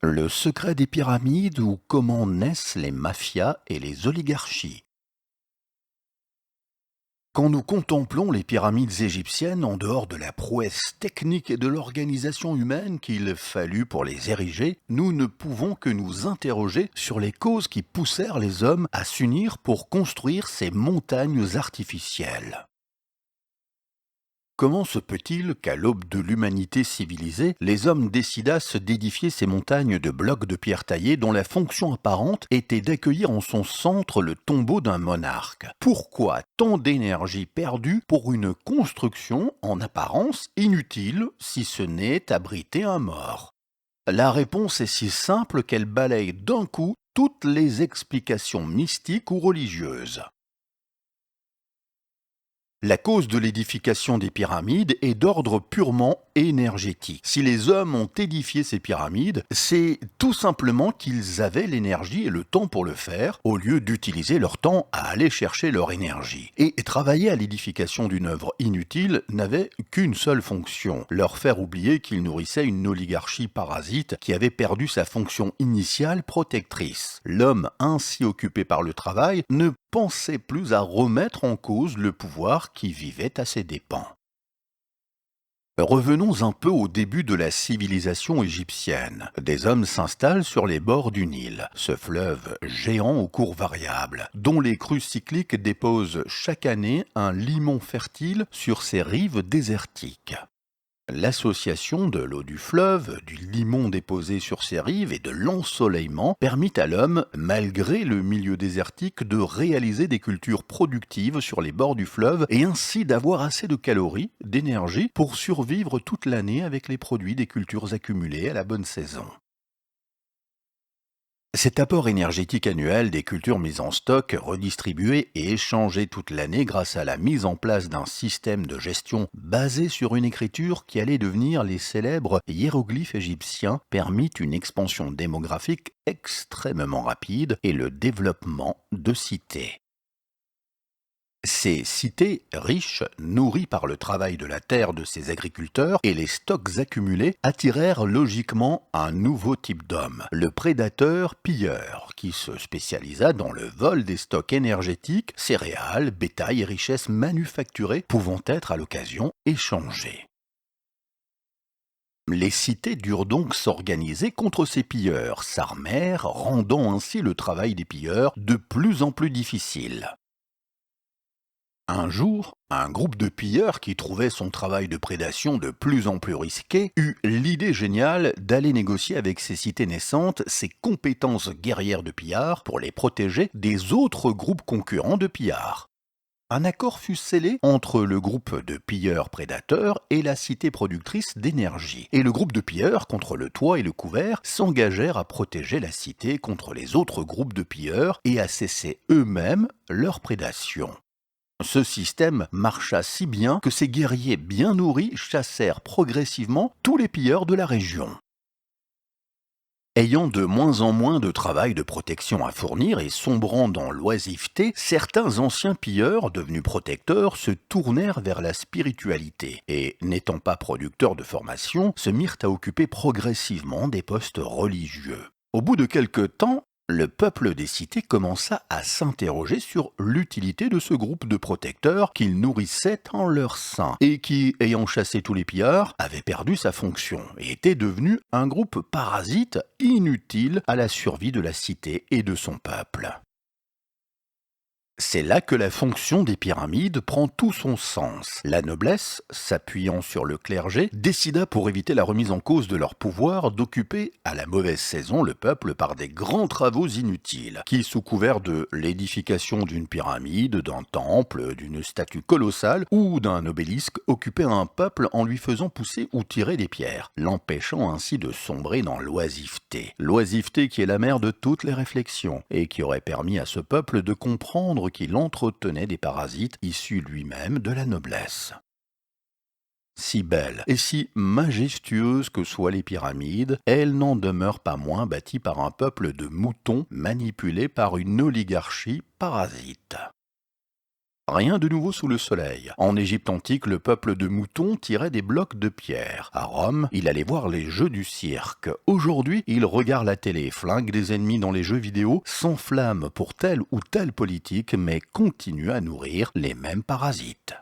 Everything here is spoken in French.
Le secret des pyramides ou comment naissent les mafias et les oligarchies. Quand nous contemplons les pyramides égyptiennes, en dehors de la prouesse technique et de l'organisation humaine qu'il fallut pour les ériger, nous ne pouvons que nous interroger sur les causes qui poussèrent les hommes à s'unir pour construire ces montagnes artificielles. Comment se peut-il qu'à l'aube de l'humanité civilisée, les hommes décidassent d'édifier ces montagnes de blocs de pierre taillée dont la fonction apparente était d'accueillir en son centre le tombeau d'un monarque? Pourquoi tant d'énergie perdue pour une construction en apparence inutile si ce n'est abriter un mort? La réponse est si simple qu'elle balaye d'un coup toutes les explications mystiques ou religieuses. La cause de l'édification des pyramides est d'ordre purement énergétique. Si les hommes ont édifié ces pyramides, c'est tout simplement qu'ils avaient l'énergie et le temps pour le faire, au lieu d'utiliser leur temps à aller chercher leur énergie. Et travailler à l'édification d'une œuvre inutile n'avait qu'une seule fonction, leur faire oublier qu'ils nourrissaient une oligarchie parasite qui avait perdu sa fonction initiale protectrice. L'homme ainsi occupé par le travail ne pensait plus à remettre en cause le pouvoir qui vivait à ses dépens. Revenons un peu au début de la civilisation égyptienne. Des hommes s'installent sur les bords du Nil, ce fleuve géant aux cours variables, dont les crues cycliques déposent chaque année un limon fertile sur ses rives désertiques. L'association de l'eau du fleuve, du limon déposé sur ses rives et de l'ensoleillement permit à l'homme, malgré le milieu désertique, de réaliser des cultures productives sur les bords du fleuve et ainsi d'avoir assez de calories, d'énergie pour survivre toute l'année avec les produits des cultures accumulées à la bonne saison. Cet apport énergétique annuel des cultures mises en stock, redistribuées et échangées toute l'année grâce à la mise en place d'un système de gestion basé sur une écriture qui allait devenir les célèbres hiéroglyphes égyptiens permit une expansion démographique extrêmement rapide et le développement de cités. Ces cités riches, nourries par le travail de la terre de ces agriculteurs et les stocks accumulés, attirèrent logiquement un nouveau type d'homme, le prédateur-pilleur, qui se spécialisa dans le vol des stocks énergétiques, céréales, bétail et richesses manufacturées pouvant être à l'occasion échangées. Les cités durent donc s'organiser contre ces pilleurs, s'armèrent, rendant ainsi le travail des pilleurs de plus en plus difficile. Un jour, un groupe de pilleurs qui trouvait son travail de prédation de plus en plus risqué eut l'idée géniale d'aller négocier avec ces cités naissantes ses compétences guerrières de pillards pour les protéger des autres groupes concurrents de pillards. Un accord fut scellé entre le groupe de pilleurs prédateurs et la cité productrice d'énergie. Et le groupe de pilleurs, contre le toit et le couvert, s'engagèrent à protéger la cité contre les autres groupes de pilleurs et à cesser eux-mêmes leur prédation. Ce système marcha si bien que ces guerriers bien nourris chassèrent progressivement tous les pilleurs de la région. Ayant de moins en moins de travail de protection à fournir et sombrant dans l'oisiveté, certains anciens pilleurs, devenus protecteurs, se tournèrent vers la spiritualité et, n'étant pas producteurs de formation, se mirent à occuper progressivement des postes religieux. Au bout de quelque temps, le peuple des cités commença à s'interroger sur l'utilité de ce groupe de protecteurs qu'ils nourrissaient en leur sein et qui, ayant chassé tous les pillards, avait perdu sa fonction et était devenu un groupe parasite inutile à la survie de la cité et de son peuple. C'est là que la fonction des pyramides prend tout son sens. La noblesse, s'appuyant sur le clergé, décida pour éviter la remise en cause de leur pouvoir d'occuper à la mauvaise saison le peuple par des grands travaux inutiles, qui sous couvert de l'édification d'une pyramide, d'un temple, d'une statue colossale ou d'un obélisque occupaient un peuple en lui faisant pousser ou tirer des pierres, l'empêchant ainsi de sombrer dans l'oisiveté. L'oisiveté qui est la mère de toutes les réflexions et qui aurait permis à ce peuple de comprendre qu'il entretenait des parasites issus lui-même de la noblesse. Si belles et si majestueuses que soient les pyramides, elles n'en demeurent pas moins bâties par un peuple de moutons manipulés par une oligarchie parasite. Rien de nouveau sous le soleil. En Égypte antique, le peuple de moutons tirait des blocs de pierre. À Rome, il allait voir les jeux du cirque. Aujourd'hui, il regarde la télé, flingue des ennemis dans les jeux vidéo, s'enflamme pour telle ou telle politique, mais continue à nourrir les mêmes parasites.